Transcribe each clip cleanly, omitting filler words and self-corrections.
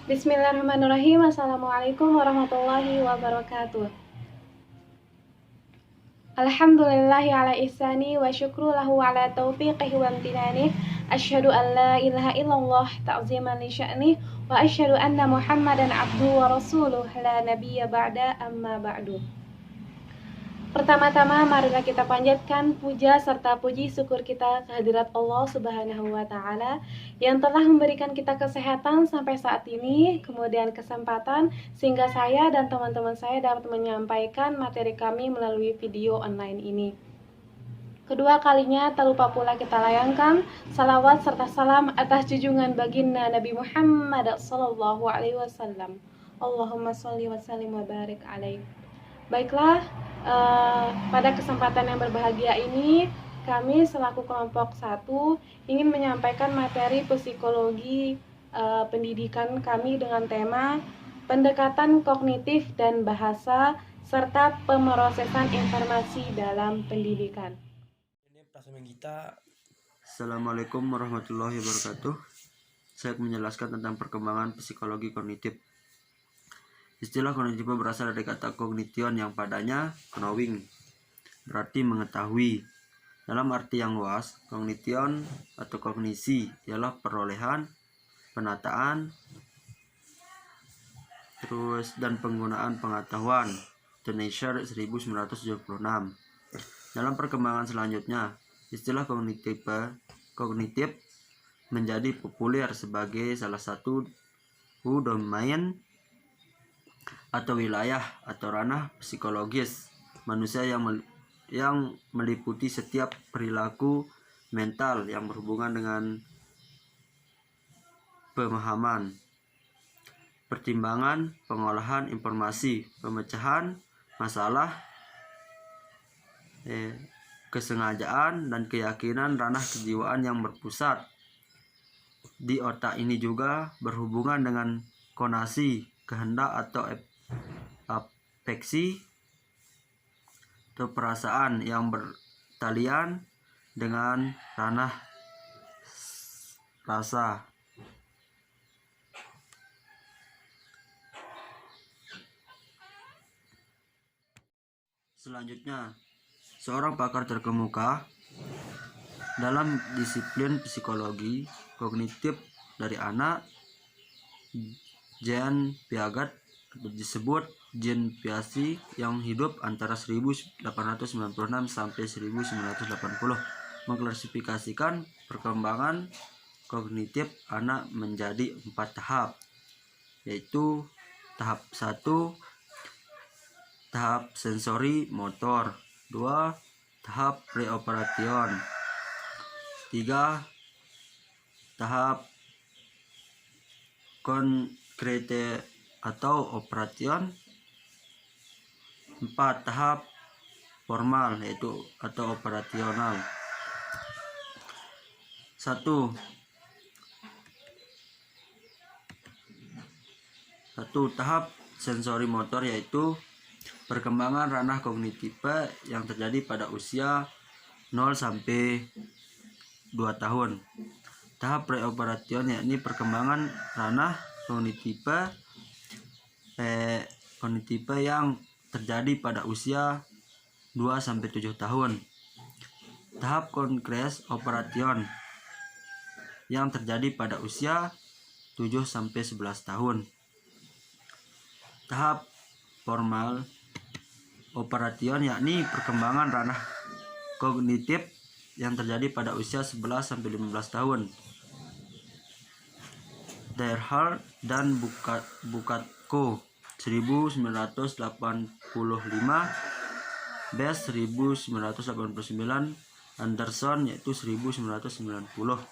Bismillahirrahmanirrahim. Assalamualaikum warahmatullahi wabarakatuh. Alhamdulillahi ala ihsani wa syukru lahu ala taufiqihi wa amtinani. Asyhadu an la ilaha illallah ta'ziman li sya'ni wa asyhadu anna Muhammadan abduhu wa rasuluh la nabiyya ba'da amma ba'du. Pertama-tama marilah kita panjatkan puja serta puji syukur kita kehadirat Allah Subhanahu wa taala yang telah memberikan kita kesehatan sampai saat ini, kemudian kesempatan sehingga saya dan teman-teman saya dapat menyampaikan materi kami melalui video online ini. Kedua kalinya tak lupa pula kita layangkan salawat serta salam atas junjungan baginda Nabi Muhammad sallallahu alaihi wasallam. Allahumma sholli wa sallim wa barik alaihi. Baiklah, pada kesempatan yang berbahagia ini kami selaku kelompok 1 ingin menyampaikan materi psikologi pendidikan kami dengan tema pendekatan kognitif dan bahasa serta pemrosesan informasi dalam pendidikan. Assalamualaikum warahmatullahi wabarakatuh. Saya akan menjelaskan tentang perkembangan psikologi kognitif. Istilah kognitif berasal dari kata cognition yang padanya knowing, berarti mengetahui. Dalam arti yang luas, cognition atau kognisi ialah perolehan, penataan, dan penggunaan pengetahuan. Tenacier 1976. Dalam perkembangan selanjutnya, istilah kognitif menjadi populer sebagai salah satu domain atau wilayah atau ranah psikologis manusia yang meliputi setiap perilaku mental yang berhubungan dengan pemahaman, pertimbangan, pengolahan informasi, pemecahan masalah, kesengajaan, dan keyakinan. Ranah kejiwaan yang berpusat di otak ini juga berhubungan dengan konasi, kehendak atau afeksi atau perasaan yang bertalian dengan ranah rasa. Selanjutnya, seorang pakar terkemuka dalam disiplin psikologi kognitif dari anak, Jean Piaget, disebut Jean Piaget, yang hidup antara 1896 sampai 1980, mengklasifikasikan perkembangan kognitif anak menjadi 4 tahap, yaitu tahap 1, tahap sensori motor, 2, tahap preoperation, 3, tahap konkrete atau operation, 4, tahap formal yaitu atau operasional. 1. Tahap sensori motor yaitu perkembangan ranah kognitif yang terjadi pada usia 0 sampai 2 tahun. Tahap preoperation yakni perkembangan ranah kognitif yang terjadi pada usia 2 sampai 7 tahun. Tahap konkret operation yang terjadi pada usia 7 sampai 11 tahun. Tahap formal operation yakni perkembangan ranah kognitif yang terjadi pada usia 11 sampai 15 tahun. Derhal dan Bukatko 1985, Best 1989, Anderson yaitu 1990.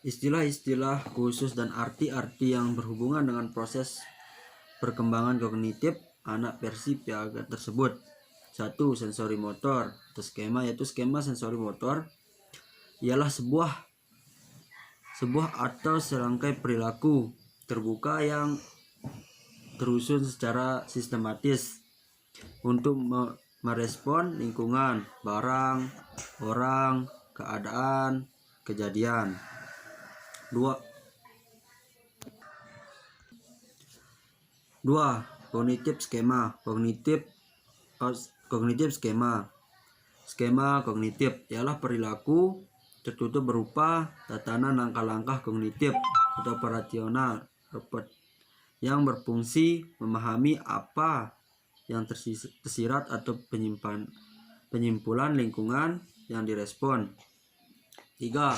Istilah-istilah khusus dan arti-arti yang berhubungan dengan proses perkembangan kognitif anak versi Piaget tersebut. 1. Sensori motor atau skema, yaitu skema sensori motor ialah sebuah atau serangkai perilaku terbuka yang terusun secara sistematis untuk merespon lingkungan, barang, orang, keadaan, kejadian. 2. 2. Kognitif skema. Kognitif skema. Skema kognitif ialah perilaku tertutup berupa tatanan langkah-langkah kognitif atau operasional yang berfungsi memahami apa yang tersirat atau penyimpulan lingkungan yang direspon. 3.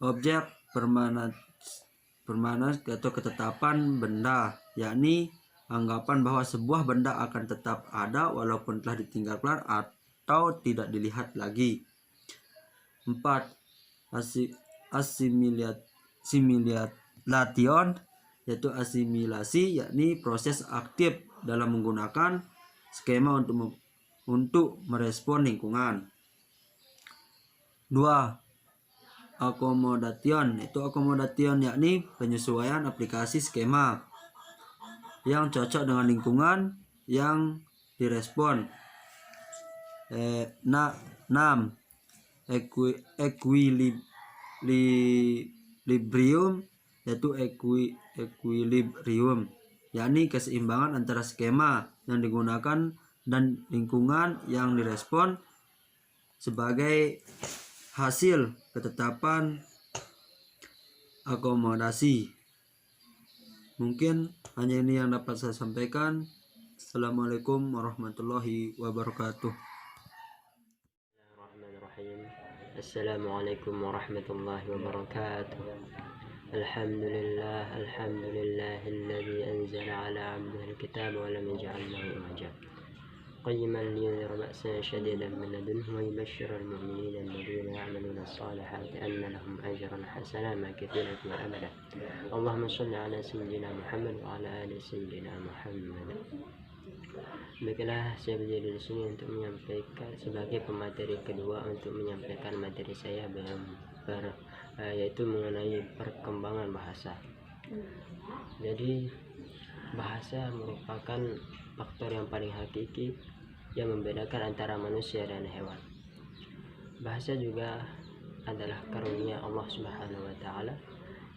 Objek permanen atau ketetapan benda, yakni anggapan bahwa sebuah benda akan tetap ada walaupun telah ditinggalkan atau tidak dilihat lagi. 4. Assimilation, yaitu asimilasi, yakni proses aktif dalam menggunakan skema untuk merespon lingkungan. 2. Accommodation, yakni penyesuaian aplikasi skema yang cocok dengan lingkungan yang direspon. 6. Equilibrium, yaitu equilibrium, yakni keseimbangan antara skema yang digunakan dan lingkungan yang direspon sebagai hasil ketetapan akomodasi. Mungkin hanya ini yang dapat saya sampaikan. Assalamualaikum warahmatullahi wabarakatuh. Assalamualaikum warahmatullahi wabarakatuh. Alhamdulillah alladzi anzala ala 'abdihi al-kitaba wa lam yaj'al lahu iwaja. قيما لينذر بأسا شديدا من لدنه ويبشر المؤمنين الذين يعملون الصالحات أن لهم أجرا حسنا ماكثين فيه أبدا. اللهم صل على سيدنا محمد وعلى آل سيدنا Muhammad. Baiklah, saya berdiri di sini untuk menyampaikan sebagai pemateri kedua untuk menyampaikan materi saya yaitu mengenai perkembangan bahasa. Jadi bahasa merupakan faktor yang paling hakiki yang membedakan antara manusia dan hewan. Bahasa juga adalah karunia Allah Subhanahu wa taala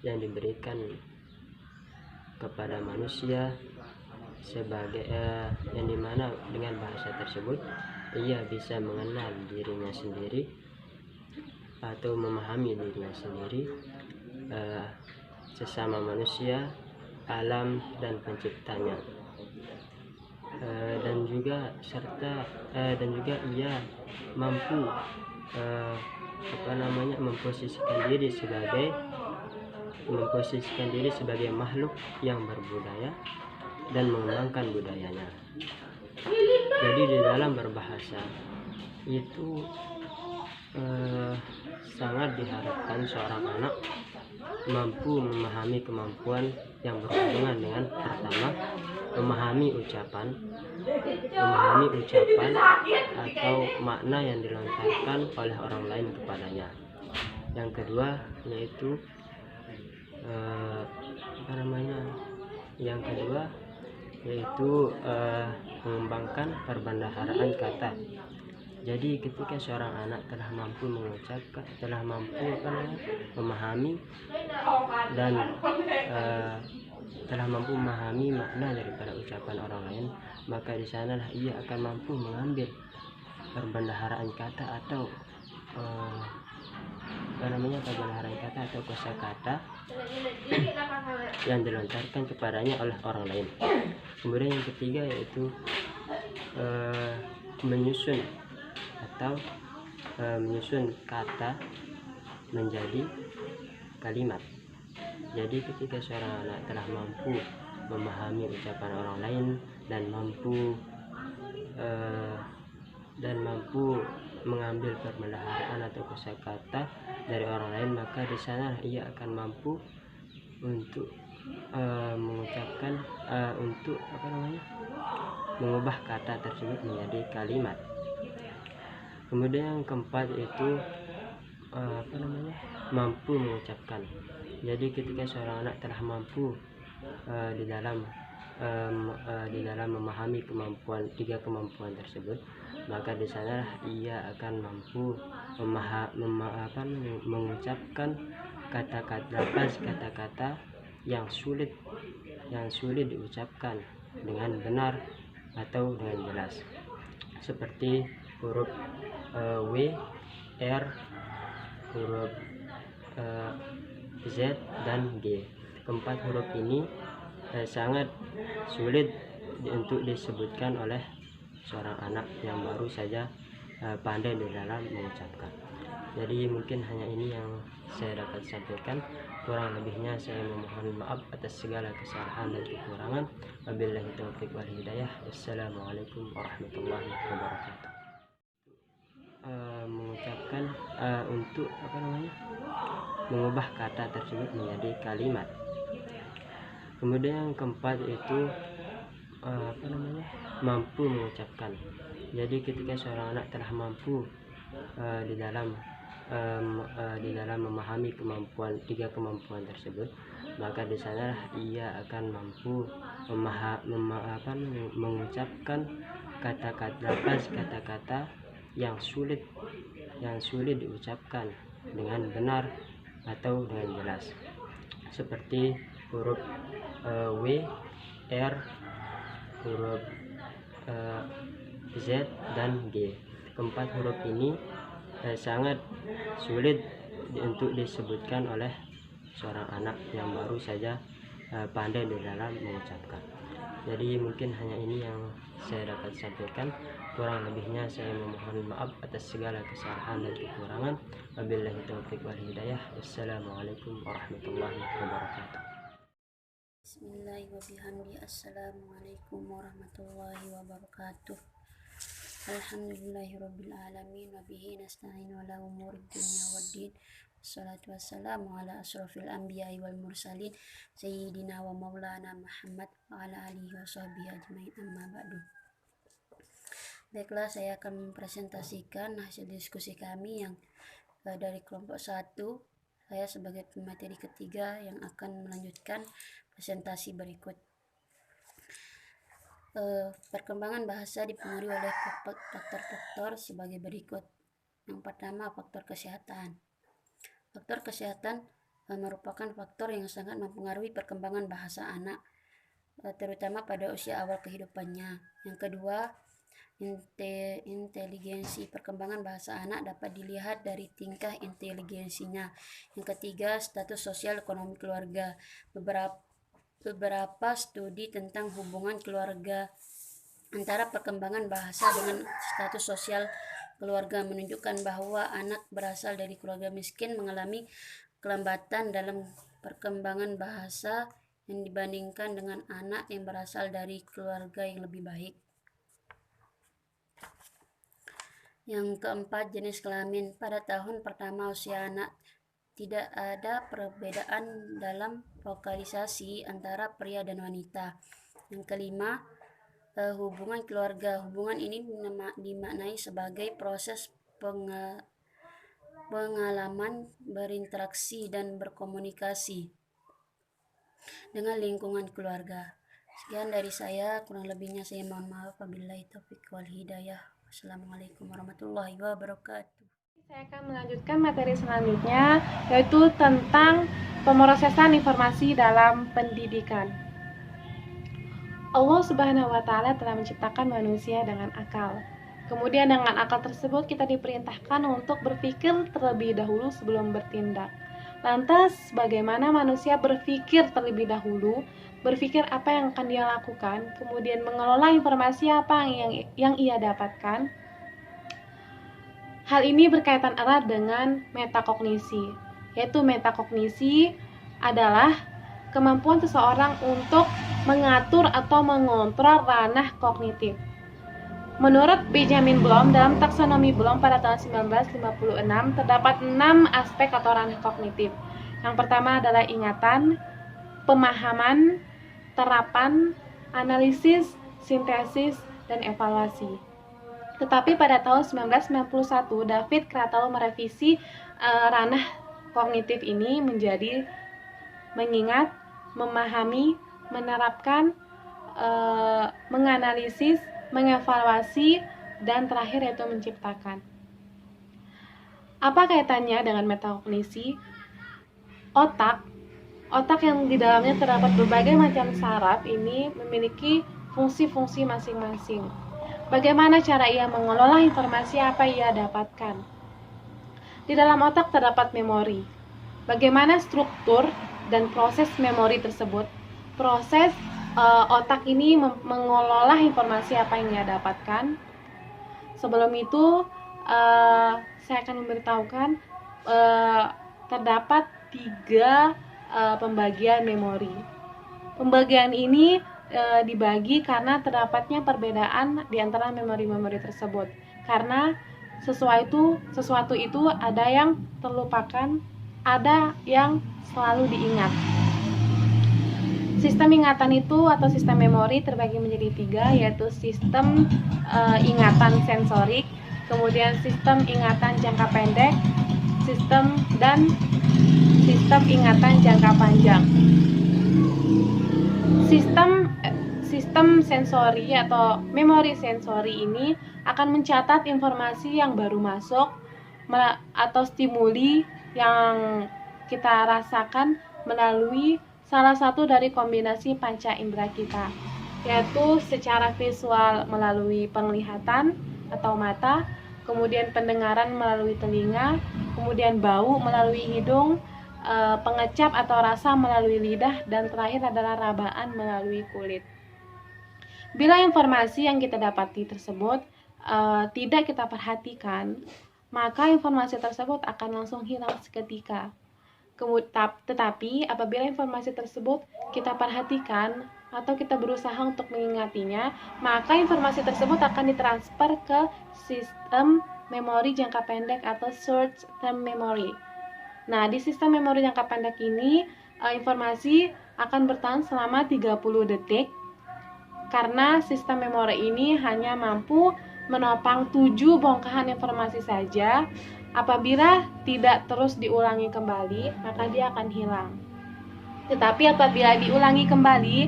yang diberikan kepada manusia sebagai yang dimana dengan bahasa tersebut ia bisa mengenal dirinya sendiri atau memahami dirinya sendiri, sesama manusia, alam dan penciptanya. Dan juga ia mampu memposisikan diri sebagai makhluk yang berbudaya dan mengembangkan budayanya. Jadi di dalam berbahasa itu sangat diharapkan seorang anak mampu memahami kemampuan yang berhubungan dengan pertama memahami ucapan atau makna yang dilontarkan oleh orang lain kepadanya. Yang kedua yaitu mengembangkan perbendaharaan kata. Jadi ketika seorang anak telah mampu mengucapkan, memahami dan telah mampu memahami makna daripada ucapan orang lain, maka di sanalah ia akan mampu mengambil perbendaharaan kata atau kosakata yang dilontarkan kepadanya oleh orang lain. Kemudian yang ketiga yaitu menyusun kata menjadi kalimat. Jadi ketika seorang anak telah mampu memahami ucapan orang lain dan mampu mengambil perbendaharaan atau kosakata dari orang lain, maka di sana ia akan mampu untuk mengubah kata tersebut menjadi kalimat. Kemudian yang keempat itu mampu mengucapkan. Jadi ketika seorang anak telah mampu di dalam memahami tiga kemampuan tersebut, maka di sana ia akan mampu mengucapkan kata-kata yang sulit yang sulit diucapkan dengan benar atau dengan jelas, seperti huruf W, R, huruf Z, dan G. Keempat huruf ini sangat sulit untuk disebutkan oleh seorang anak yang baru saja pandai di dalam mengucapkan. Jadi mungkin hanya ini yang saya dapat sampaikan. Kurang lebihnya saya memohon maaf atas segala kesalahan dan kekurangan. Wabillahi taufiq wal hidayah. Wassalamualaikum warahmatullahi wabarakatuh. Mengucapkan untuk mengubah kata tersebut menjadi kalimat. Kemudian yang keempat itu mampu mengucapkan. Jadi ketika seorang anak telah mampu di dalam memahami tiga kemampuan tersebut, maka di sana ia akan mampu mengucapkan kata-kata yang sulit diucapkan dengan benar atau dengan jelas, seperti huruf W, R, huruf Z, dan G. Keempat huruf ini sangat sulit untuk disebutkan oleh seorang anak yang baru saja pandai di dalam mengucapkan. Jadi mungkin hanya ini yang saya dapat sampaikan. Kurang lebihnya saya memohon maaf atas segala kesalahan dan kekurangan. Wabillahi taufiq wal hidayah. Wassalamualaikum warahmatullahi wabarakatuh. Bismillahirrahmanirrahim. Assalamualaikum warahmatullahi wabarakatuh. Alhamdulillahirabbil alamin wa bihi nasta'in ala umuri dunya waddin. Wassalatu wassalamu ala asrofil anbiya'i wal mursalin sayyidina wa maulana Muhammad wa ala alihi wa sahbihi ajmain, amma ba'du. Baiklah, saya akan mempresentasikan hasil diskusi kami yang dari kelompok 1. Saya sebagai pemateri ketiga yang akan melanjutkan presentasi berikut. Perkembangan bahasa dipengaruhi oleh faktor-faktor sebagai berikut. Yang pertama, faktor kesehatan. Faktor kesehatan merupakan faktor yang sangat mempengaruhi perkembangan bahasa anak, terutama pada usia awal kehidupannya. Yang kedua, inteligensi. Perkembangan bahasa anak dapat dilihat dari tingkah inteligensinya. Yang ketiga, status sosial ekonomi keluarga. Beberapa studi tentang hubungan keluarga antara perkembangan bahasa dengan status sosial keluarga menunjukkan bahwa anak berasal dari keluarga miskin mengalami kelambatan dalam perkembangan bahasa yang dibandingkan dengan anak yang berasal dari keluarga yang lebih baik. Yang keempat, jenis kelamin. Pada tahun pertama usia anak tidak ada perbedaan dalam vokalisasi antara pria dan wanita. Yang kelima, hubungan keluarga. Hubungan ini dimaknai sebagai proses pengalaman berinteraksi dan berkomunikasi dengan lingkungan keluarga. Sekian dari saya, kurang lebihnya saya mohon maaf. Wabillahi taufiq wal hidayah. Wassalamualaikum warahmatullahi wabarakatuh. Saya akan melanjutkan materi selanjutnya, yaitu tentang pemrosesan informasi dalam pendidikan. Allah Subhanahu wa Ta'ala telah menciptakan manusia dengan akal. Kemudian dengan akal tersebut kita diperintahkan untuk berpikir terlebih dahulu sebelum bertindak. Lantas bagaimana manusia berpikir terlebih dahulu, berpikir apa yang akan dia lakukan, kemudian mengelola informasi apa yang ia dapatkan? Hal ini berkaitan erat dengan metakognisi, yaitu metakognisi adalah kemampuan seseorang untuk mengatur atau mengontrol ranah kognitif. Menurut Benjamin Bloom dalam taksonomi Bloom pada tahun 1956 terdapat 6 aspek atau ranah kognitif. Yang pertama adalah ingatan, pemahaman, terapan, analisis, sintesis, dan evaluasi. Tetapi pada tahun 1991 David Kratel merevisi ranah kognitif ini menjadi mengingat, memahami, menerapkan, menganalisis, mengevaluasi, dan terakhir yaitu menciptakan. Apa kaitannya dengan metakognisi? Otak Otak yang di dalamnya terdapat berbagai macam saraf ini memiliki fungsi-fungsi masing-masing. Bagaimana cara ia mengelola informasi apa ia dapatkan? Di dalam otak terdapat memori. Bagaimana struktur dan proses memori tersebut? Proses otak ini mengelola informasi apa yang ia dapatkan. Sebelum itu, saya akan memberitahukan terdapat 3 pembagian memori. Pembagian ini dibagi karena terdapatnya perbedaan di antara memori-memori tersebut. Karena sesuatu itu ada yang terlupakan, ada yang selalu diingat. Sistem ingatan itu atau sistem memori terbagi menjadi 3, yaitu sistem ingatan sensorik, kemudian sistem ingatan jangka pendek, sistem ingatan jangka panjang. Sistem sensori atau memori sensori ini akan mencatat informasi yang baru masuk atau stimuli yang kita rasakan melalui salah satu dari kombinasi panca indera kita, yaitu secara visual melalui penglihatan atau mata, kemudian pendengaran melalui telinga, kemudian bau melalui hidung, pengecap atau rasa melalui lidah, dan terakhir adalah rabaan melalui kulit. Bila informasi yang kita dapati tersebut tidak kita perhatikan, maka informasi tersebut akan langsung hilang seketika. Tetapi apabila informasi tersebut kita perhatikan atau kita berusaha untuk mengingatinya, maka informasi tersebut akan ditransfer ke sistem memori jangka pendek atau short term memory. Nah, di sistem memori jangka pendek ini informasi akan bertahan selama 30 detik karena sistem memori ini hanya mampu menopang 7 bongkahan informasi saja. Apabila tidak terus diulangi kembali, maka dia akan hilang. Tetapi apabila diulangi kembali,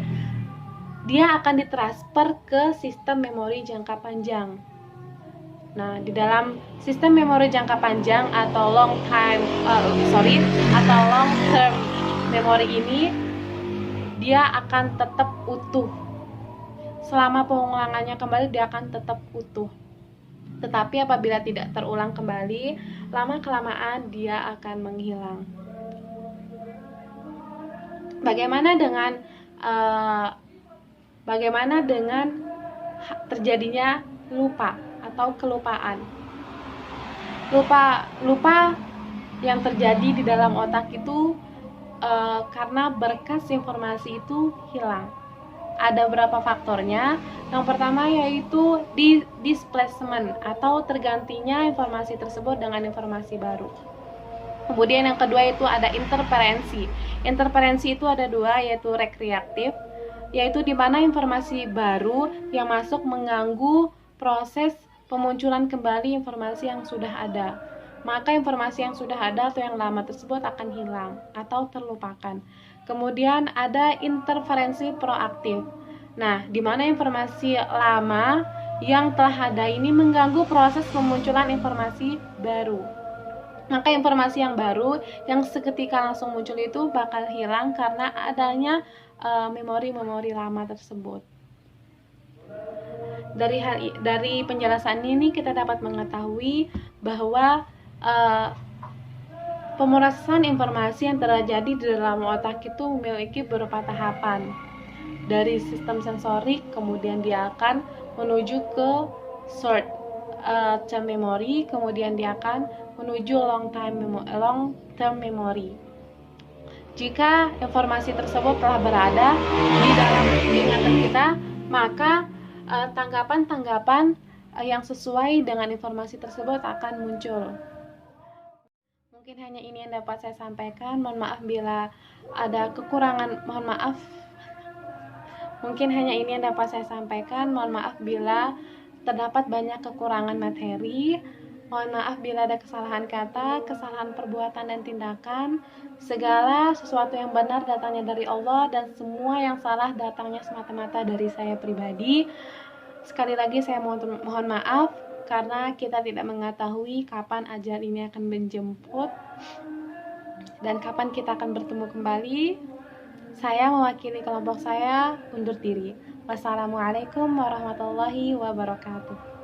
dia akan ditransfer ke sistem memori jangka panjang. Nah, di dalam sistem memori jangka panjang atau long term memory ini, dia akan tetap utuh. Selama pengulangannya kembali, dia akan tetap utuh. Tetapi apabila tidak terulang kembali, lama-kelamaan dia akan menghilang. Bagaimana dengan terjadinya lupa atau kelupaan? Lupa yang terjadi di dalam otak itu karena berkas informasi itu hilang. Ada beberapa faktornya. Yang pertama yaitu displacement atau tergantinya informasi tersebut dengan informasi baru. Kemudian yang kedua itu ada interferensi. Interferensi itu ada 2, yaitu rekreatif, yaitu di mana informasi baru yang masuk mengganggu proses pemunculan kembali informasi yang sudah ada. Maka informasi yang sudah ada atau yang lama tersebut akan hilang atau terlupakan. Kemudian ada interferensi proaktif. Nah, di mana informasi lama yang telah ada ini mengganggu proses pemunculan informasi baru. Maka informasi yang baru yang seketika langsung muncul itu bakal hilang karena adanya memori-memori lama tersebut. Dari penjelasan ini kita dapat mengetahui bahwa pemrosesan informasi yang terjadi di dalam otak itu memiliki beberapa tahapan. Dari sistem sensorik, kemudian dia akan menuju ke short term memory, kemudian dia akan menuju long term memory. Jika informasi tersebut telah berada di dalam ingatan kita, maka tanggapan-tanggapan yang sesuai dengan informasi tersebut akan muncul. Mungkin hanya ini yang dapat saya sampaikan. Mohon maaf bila ada kekurangan. Mungkin hanya ini yang dapat saya sampaikan. Mohon maaf bila terdapat banyak kekurangan materi. Mohon maaf bila ada kesalahan kata, kesalahan perbuatan dan tindakan. Segala sesuatu yang benar datangnya dari Allah, dan semua yang salah datangnya semata-mata dari saya pribadi. Sekali lagi saya mohon maaf karena kita tidak mengetahui kapan ajal ini akan menjemput. dan kapan kita akan bertemu kembali. Saya mewakili kelompok saya undur diri. Wassalamualaikum warahmatullahi wabarakatuh.